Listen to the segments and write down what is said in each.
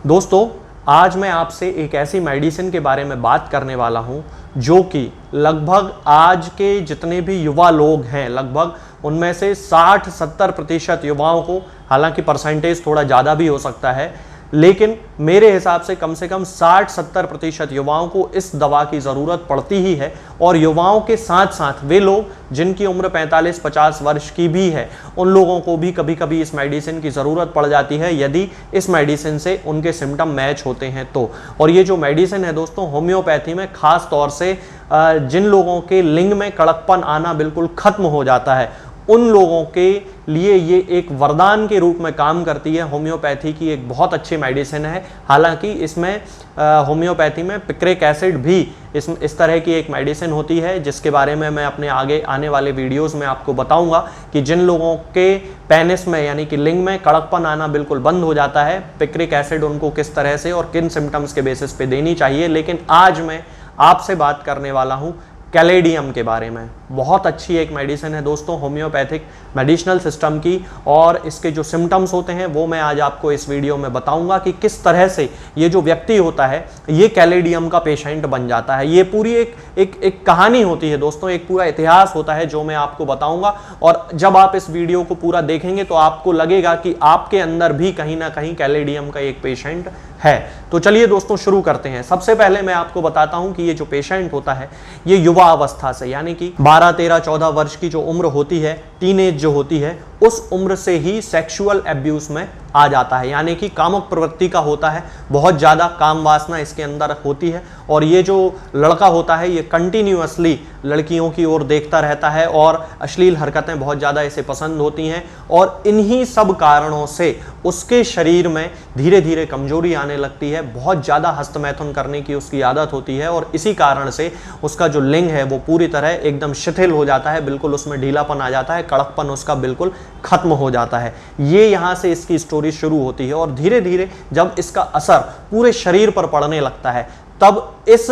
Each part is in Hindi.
दोस्तों, आज मैं आपसे एक ऐसी मेडिसिन के बारे में बात करने वाला हूं जो कि लगभग आज के जितने भी युवा लोग हैं, लगभग उनमें से 60-70% युवाओं को, हालांकि परसेंटेज थोड़ा ज़्यादा भी हो सकता है, लेकिन मेरे हिसाब से कम 60-70% युवाओं को इस दवा की ज़रूरत पड़ती ही है। और युवाओं के साथ साथ वे लोग जिनकी उम्र 45-50 वर्ष की भी है, उन लोगों को भी कभी कभी इस मेडिसिन की ज़रूरत पड़ जाती है यदि इस मेडिसिन से उनके सिम्टम मैच होते हैं तो। और ये जो मेडिसिन है दोस्तों, होम्योपैथी में ख़ास तौर से जिन लोगों के लिंग में कड़कपन आना बिल्कुल ख़त्म हो जाता है, उन लोगों के लिए ये एक वरदान के रूप में काम करती है। होम्योपैथी की एक बहुत अच्छी मेडिसिन है। हालांकि इसमें होम्योपैथी में पिक्रिक एसिड भी इस तरह की एक मेडिसिन होती है, जिसके बारे में मैं अपने आगे आने वाले वीडियोस में आपको बताऊंगा कि जिन लोगों के पेनिस में यानी कि लिंग में कड़कपन आना बिल्कुल बंद हो जाता है, पिक्रिक एसिड उनको किस तरह से और किन सिम्टम्स के बेसिस पे देनी चाहिए। लेकिन आज मैं आपसे बात करने वाला हूँ कैलेडियम के बारे में। बहुत अच्छी एक मेडिसिन है दोस्तों होम्योपैथिक मेडिसिनल सिस्टम की, और इसके जो सिम्टम्स होते हैं वो मैं आज आपको इस वीडियो में बताऊंगा कि किस तरह से ये जो व्यक्ति होता है ये कैलेडियम का पेशेंट बन जाता है। ये पूरी एक कहानी होती है दोस्तों, एक पूरा इतिहास होता है जो मैं आपको बताऊंगा। और जब आप इस वीडियो को पूरा देखेंगे तो आपको लगेगा कि आपके अंदर भी कहीं ना कहीं कैलेडियम का एक पेशेंट है। तो चलिए दोस्तों शुरू करते हैं। सबसे पहले मैं आपको बताता हूं कि ये जो पेशेंट होता है ये युवा अवस्था से, यानी कि 12, 13, 14 वर्ष की जो उम्र होती है, टीनेज जो होती है, उस उम्र से ही सेक्सुअल एब्यूज में आ जाता है। यानी कि कामुक प्रवृत्ति का होता है, बहुत ज़्यादा काम वासना इसके अंदर होती है। और ये जो लड़का होता है ये कंटिन्यूअसली लड़कियों की ओर देखता रहता है और अश्लील हरकतें बहुत ज़्यादा इसे पसंद होती हैं। और इन्हीं सब कारणों से उसके शरीर में धीरे धीरे कमजोरी आने लगती है, बहुत ज़्यादा हस्तमैथुन करने की उसकी आदत होती है। और इसी कारण से उसका जो लिंग है वो पूरी तरह एकदम शिथिल हो जाता है, बिल्कुल उसमें ढीलापन आ जाता है, कड़कपन उसका बिल्कुल खत्म हो जाता है। ये यहाँ से इसकी स्टोरी शुरू होती है। और धीरे धीरे जब इसका असर पूरे शरीर पर पड़ने लगता है, तब इस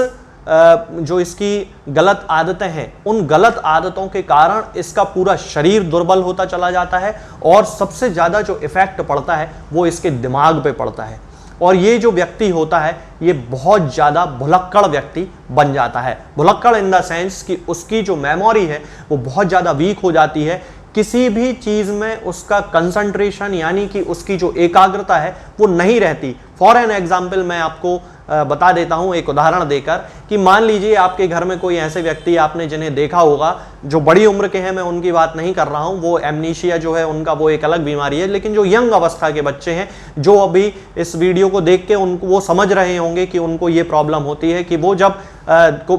जो इसकी गलत आदतें हैं, उन गलत आदतों के कारण इसका पूरा शरीर दुर्बल होता चला जाता है। और सबसे ज़्यादा जो इफेक्ट पड़ता है वो इसके दिमाग पे पड़ता है। और ये जो व्यक्ति होता है ये बहुत ज़्यादा भुलक्कड़ व्यक्ति बन जाता है। भुलक्कड़ इन द सेंस कि उसकी जो मेमोरी है वो बहुत ज़्यादा वीक हो जाती है। किसी भी चीज़ में उसका कंसंट्रेशन यानी कि उसकी जो एकाग्रता है वो नहीं रहती। फॉर एन एग्जाम्पल मैं आपको बता देता हूं एक उदाहरण देकर कि मान लीजिए आपके घर में कोई ऐसे व्यक्ति आपने जिन्हें देखा होगा, जो बड़ी उम्र के हैं, मैं उनकी बात नहीं कर रहा हूं, वो एमनीशिया जो है उनका वो एक अलग बीमारी है। लेकिन जो यंग अवस्था के बच्चे हैं जो अभी इस वीडियो को देख के उनको वो समझ रहे होंगे कि उनको ये प्रॉब्लम होती है कि वो जब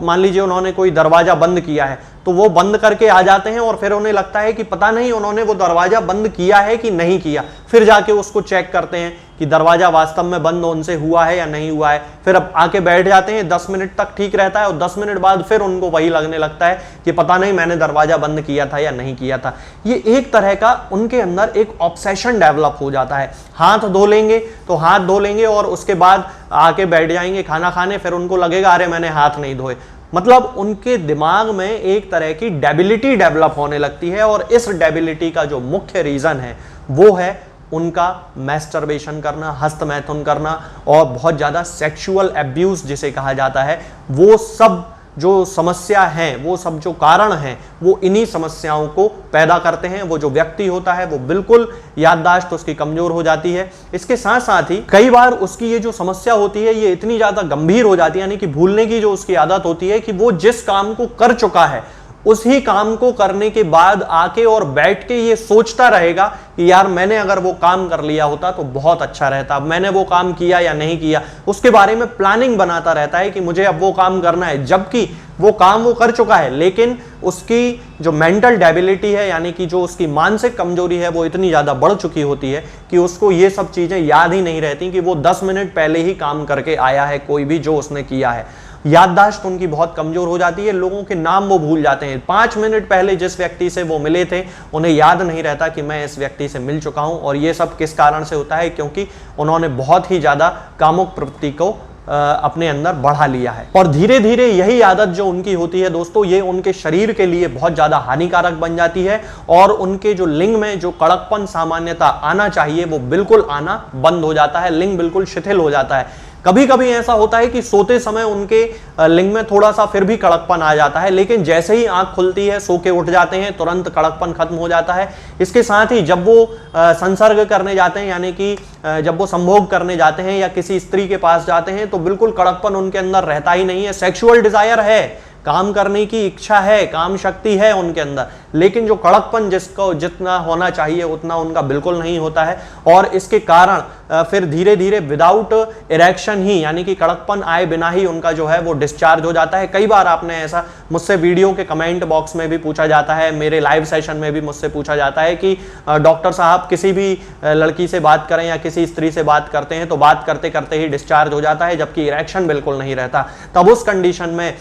मान लीजिए उन्होंने कोई दरवाजा बंद किया है तो वो बंद करके आ जाते हैं और फिर उन्हें लगता है कि पता नहीं उन्होंने वो दरवाजा बंद किया है कि नहीं किया। फिर जाके उसको चेक करते हैं कि दरवाजा वास्तव में बंद उनसे हुआ है या नहीं हुआ है। फिर अब आके बैठ जाते हैं, 10 मिनट तक ठीक रहता है और 10 मिनट बाद फिर उनको वही लगने लगता है कि पता नहीं मैंने दरवाजा बंद किया था या नहीं किया था। ये एक तरह का उनके अंदर एक ऑब्सेशन डेवलप हो जाता है। हाथ धो लेंगे तो हाथ धो लेंगे और उसके बाद आके बैठ जाएंगे खाना खाने, फिर उनको लगेगा अरे मैंने हाथ नहीं धोए। मतलब उनके दिमाग में एक तरह की डेबिलिटी डेवलप होने लगती है। और इस डेबिलिटी का जो मुख्य रीजन है वो है उनका मैस्टरबेशन करना, हस्तमैथुन करना और बहुत ज़्यादा सेक्सुअल एब्यूज जिसे कहा जाता है। वो सब जो समस्या है, वो सब जो कारण हैं, वो इन्हीं समस्याओं को पैदा करते हैं। वो जो व्यक्ति होता है वो बिल्कुल याददाश्त उसकी कमजोर हो जाती है। इसके साथ साथ ही कई बार उसकी ये जो समस्या होती है ये इतनी ज़्यादा गंभीर हो जाती है, यानी कि भूलने की जो उसकी आदत होती है कि वो जिस काम को कर चुका है उसी काम को करने के बाद आके और बैठ के ये सोचता रहेगा कि यार मैंने अगर वो काम कर लिया होता तो बहुत अच्छा रहता, मैंने वो काम किया या नहीं किया, उसके बारे में प्लानिंग बनाता रहता है कि मुझे अब वो काम करना है, जबकि वो काम वो कर चुका है। लेकिन उसकी जो मेंटल डेबिलिटी है यानी कि जो उसकी मानसिक कमजोरी है वो इतनी ज़्यादा बढ़ चुकी होती है कि उसको ये सब चीज़ें याद ही नहीं रहती कि वो 10 मिनट पहले ही काम करके आया है कोई भी जो उसने किया है। याददाश्त उनकी बहुत कमजोर हो जाती है, लोगों के नाम वो भूल जाते हैं। 5 मिनट पहले जिस व्यक्ति से वो मिले थे उन्हें याद नहीं रहता कि मैं इस व्यक्ति से मिल चुका हूं। और ये सब किस कारण से होता है? क्योंकि उन्होंने बहुत ही ज़्यादा कामुक प्रवृत्ति को अपने अंदर बढ़ा लिया है। और धीरे धीरे यही आदत जो उनकी होती है दोस्तों, ये उनके शरीर के लिए बहुत ज्यादा हानिकारक बन जाती है और उनके जो लिंग में जो कड़कपन सामान्यता आना चाहिए वो बिल्कुल आना बंद हो जाता है, लिंग बिल्कुल शिथिल हो जाता है। कभी कभी ऐसा होता है कि सोते समय उनके लिंग में थोड़ा सा फिर भी कड़कपन आ जाता है, लेकिन जैसे ही आंख खुलती है, सो के उठ जाते हैं, तुरंत कड़कपन खत्म हो जाता है। इसके साथ ही जब वो संसर्ग करने जाते हैं, यानी कि जब वो संभोग करने जाते हैं या किसी स्त्री के पास जाते हैं, तो बिल्कुल कड़कपन उनके अंदर रहता ही नहीं है। सेक्सुअल डिजायर है, काम करने की इच्छा है, काम शक्ति है उनके अंदर, लेकिन जो कड़कपन जिसको जितना होना चाहिए उतना उनका बिल्कुल नहीं होता है। और इसके कारण फिर धीरे धीरे विदाउट इरेक्शन ही, यानी कि कड़कपन आए बिना ही उनका जो है वो डिस्चार्ज हो जाता है। कई बार आपने ऐसा मुझसे वीडियो के कमेंट बॉक्स में भी पूछा जाता है, मेरे लाइव सेशन में भी मुझसे पूछा जाता है कि डॉक्टर साहब किसी भी लड़की से बात करें या किसी स्त्री से बात करते हैं तो बात करते करते ही डिस्चार्ज हो जाता है, जबकि इरेक्शन बिल्कुल नहीं रहता। तब उस कंडीशन में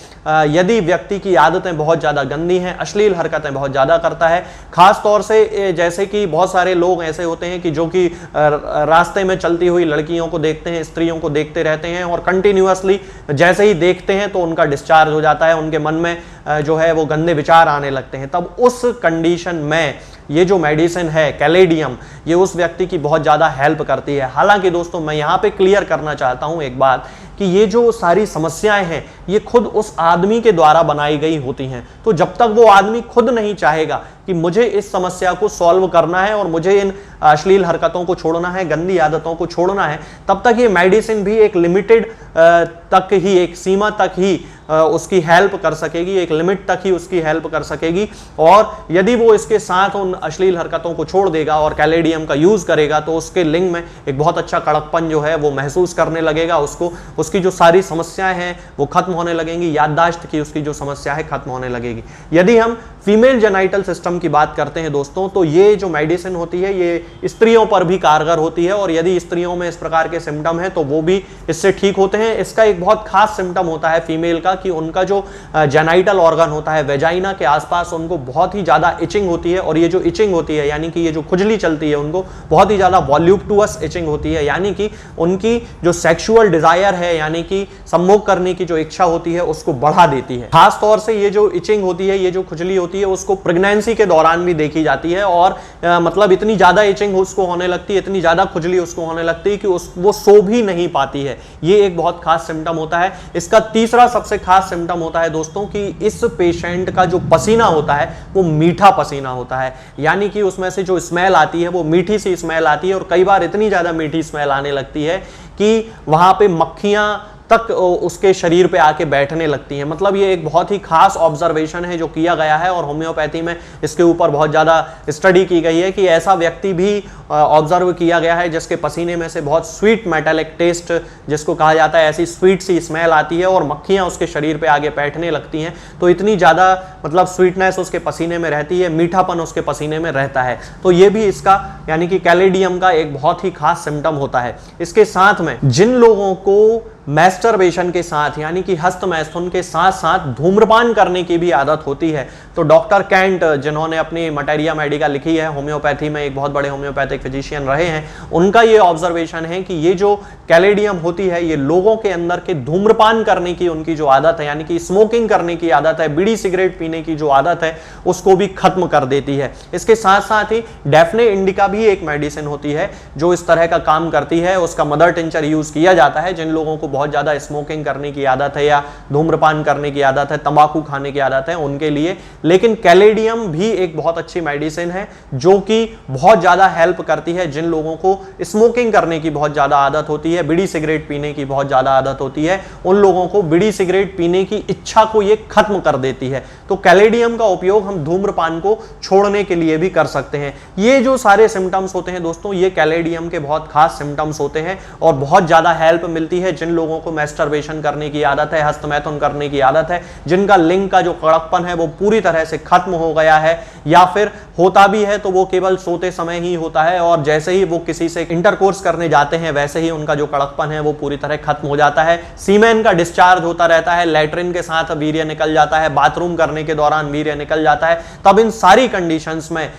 यदि व्यक्ति की आदतें बहुत ज्यादा गंदी हैं, अश्लील हरकतें बहुत ज्यादा करता है, खास तौर से जैसे कि बहुत सारे लोग ऐसे होते हैं कि जो कि रास्ते में चलती हुई लड़कियों को देखते हैं, स्त्रियों को देखते रहते हैं और कंटिन्यूअसली जैसे ही देखते हैं तो उनका डिस्चार्ज हो जाता है, उनके मन में जो है वो गंदे विचार आने लगते हैं। तब उस कंडीशन में ये जो मेडिसिन है कैलेडियम, ये उस व्यक्ति की बहुत ज्यादा हेल्प करती है। हालांकि दोस्तों मैं यहां पे क्लियर करना चाहता हूं एक बात कि ये जो सारी समस्याएं हैं ये खुद उस आदमी के द्वारा बनाई गई होती हैं। तो जब तक वो आदमी खुद नहीं चाहेगा कि मुझे इस समस्या को सॉल्व करना है और मुझे इन अश्लील हरकतों को छोड़ना है, गंदी आदतों को छोड़ना है, तब तक ये मेडिसिन भी एक लिमिटेड तक ही, एक सीमा तक ही उसकी हेल्प कर सकेगी, एक लिमिट तक ही उसकी हेल्प कर सकेगी। और यदि वो इसके साथ उन अश्लील हरकतों को छोड़ देगा और कैलेडियम का यूज करेगा तो उसके लिंग में एक बहुत अच्छा कड़कपन जो है वो महसूस करने लगेगा, उसको उसकी जो सारी समस्याएं हैं वो खत्म होने लगेंगी, याददाश्त की उसकी जो समस्या है खत्म होने लगेगी। यदि हम फीमेल जेनाइटल सिस्टम की बात करते हैं दोस्तों, तो ये जो मेडिसिन होती है ये स्त्रियों पर भी कारगर होती है और यदि स्त्रियों में इस प्रकार के सिम्टम है तो वो भी इससे ठीक होते हैं। इसका एक बहुत खास सिम्टम होता है फीमेल का कि उनका जो जेनाइटल ऑर्गन होता है वेजाइना के आसपास उनको बहुत ही ज्यादा इचिंग होती है, और ये जो इचिंग होती है यानी कि ये जो खुजली चलती है उनको बहुत ही ज्यादा वॉल्यूप्टुअस इचिंग होती है, यानी कि उनकी जो सेक्सुअल डिजायर है यानी कि संभोग करने की जो इच्छा होती है उसको बढ़ा देती है। खास तौर से ये जो इचिंग होती है, ये जो खुजली होती है उसको प्रेगनेंसी के दौरान भी देखी जाती है और मतलब इतनी ज्यादा इचिंग उसको होने लगती है, इतनी ज्यादा खुजली उसको होने लगती है कि वो सो भी नहीं पाती है। ये एक बहुत खास सिम्टम होता है। इसका तीसरा सबसे खास सिम्टम होता है दोस्तों कि इस पेशेंट का जो पसीना होता है वो मीठा पसीना होता है, यानी कि उसमें से जो स्मेल आती है वो मीठी सी स्मेल आती है और कई बार इतनी ज्यादा मीठी स्मेल आने लगती है कि वहां पे मक्खियां तक उसके शरीर पे आके बैठने लगती हैं। मतलब ये एक बहुत ही खास ऑब्जर्वेशन है जो किया गया है और होम्योपैथी में इसके ऊपर बहुत ज़्यादा स्टडी की गई है कि ऐसा व्यक्ति भी ऑब्जर्व किया गया है जिसके पसीने में से बहुत स्वीट मेटालिक टेस्ट जिसको कहा जाता है, ऐसी स्वीट सी स्मेल आती है और मक्खियाँ उसके शरीर पे आगे बैठने लगती हैं। तो इतनी ज़्यादा मतलब स्वीटनेस उसके पसीने में रहती है, मीठापन उसके पसीने में रहता है। तो ये भी इसका यानी कि कैलेडियम का एक बहुत ही खास सिम्टम होता है। इसके साथ में जिन लोगों को मैस्टरबेशन के साथ यानी कि हस्त मैथुन के साथ साथ धूम्रपान करने की भी आदत होती है, तो डॉक्टर कैंट जिन्होंने अपनी मटेरिया मेडिका लिखी है, होम्योपैथी में एक बहुत बड़े होम्योपैथिक फिजिशियन रहे हैं, उनका ये ऑब्जर्वेशन है कि ये जो कैलेडियम होती है ये लोगों के अंदर के धूम्रपान करने की उनकी जो आदत है यानी कि स्मोकिंग करने की आदत है, बीड़ी सिगरेट पीने की जो आदत है उसको भी खत्म कर देती है। इसके साथ साथ ही डेफने इंडिका भी एक मेडिसिन होती है जो इस तरह का काम करती है। उसका मदर टिंचर यूज किया जाता है जिन लोगों को बहुत ज्यादा स्मोकिंग करने की आदत है या धूम्रपान करने की आदत है, तंबाकू खाने की आदत है उनके लिए। लेकिन कैलेडियम भी एक बहुत अच्छी मेडिसिन है जो कि बहुत ज्यादा हेल्प करती है जिन लोगों को स्मोकिंग करने की बहुत ज्यादा आदत होती है, बीड़ी सिगरेट पीने की बहुत ज्यादा आदत होती है, उन लोगों को बीड़ी सिगरेट पीने की इच्छा को ये खत्म कर देती है। तो कैलेडियम का उपयोग हम धूम्रपान को छोड़ने के लिए भी कर सकते हैं। ये जो सारे सिम्टम्स होते हैं दोस्तों ये कैलेडियम के बहुत खास सिम्टम्स होते हैं और बहुत ज्यादा हेल्प मिलती है जिन लोगों को मैस्टरबेशन करने की आदत है, हस्तमैथुन करने की आदत है, जिनका लिंग का जो कड़कपन है वो पूरी तरह से खत्म हो गया है या फिर होता भी है तो वो केवल सोते समय ही होता है और जैसे ही वो किसी से इंटरकोर्स करने जाते हैं वैसे ही उनका जो कड़कपन है वो पूरी तरह खत्म हो जाता है। सीमेन का डिस्चार्ज होता रहता है, लैट्रिन के साथ वीर्य निकल जाता है, बाथरूम करने के दौरान वीर्य निकल जाता है। तब इन सारी कंडीशंस में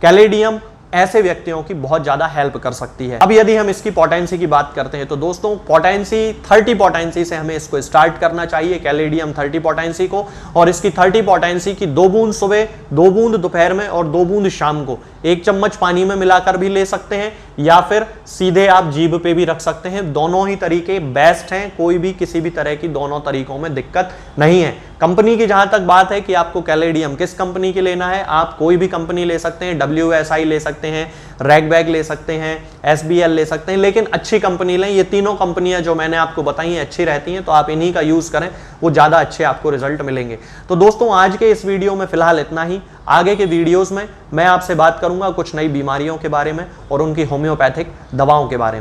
कैलेडियम ऐसे व्यक्तियों की बहुत ज्यादा हेल्प कर सकती है। अब यदि हम इसकी पोटेंसी की बात करते हैं तो दोस्तों पोटेंसी 30 पोटेंसी से हमें इसको स्टार्ट करना चाहिए, कैलेडियम 30 पोटेंसी को। और इसकी 30 पोटेंसी की 2 बूंद सुबह, 2 बूंद दोपहर में और 2 बूंद शाम को 1 चम्मच पानी में मिलाकर भी ले सकते हैं, या फिर सीधे आप जीभ पे भी रख सकते हैं। दोनों ही तरीके बेस्ट हैं, कोई भी किसी भी तरह की दोनों तरीकों में दिक्कत नहीं है। कंपनी की जहां तक बात है कि आपको कैलेडियम किस कंपनी की लेना है, आप कोई भी कंपनी ले सकते हैं, WSI ले सकते हैं, रैगबैग ले सकते हैं, SBL ले सकते हैं, लेकिन अच्छी कंपनी लें। ये तीनों कंपनियां जो मैंने आपको बताई हैं अच्छी रहती हैं, तो आप इन्हीं का यूज करें, वो ज्यादा अच्छे आपको रिजल्ट मिलेंगे। तो दोस्तों आज के इस वीडियो में फिलहाल इतना ही। आगे के वीडियोस में मैं आपसे बात करूंगा कुछ नई बीमारियों के बारे में और उनकी होम्योपैथिक दवाओं के बारे में।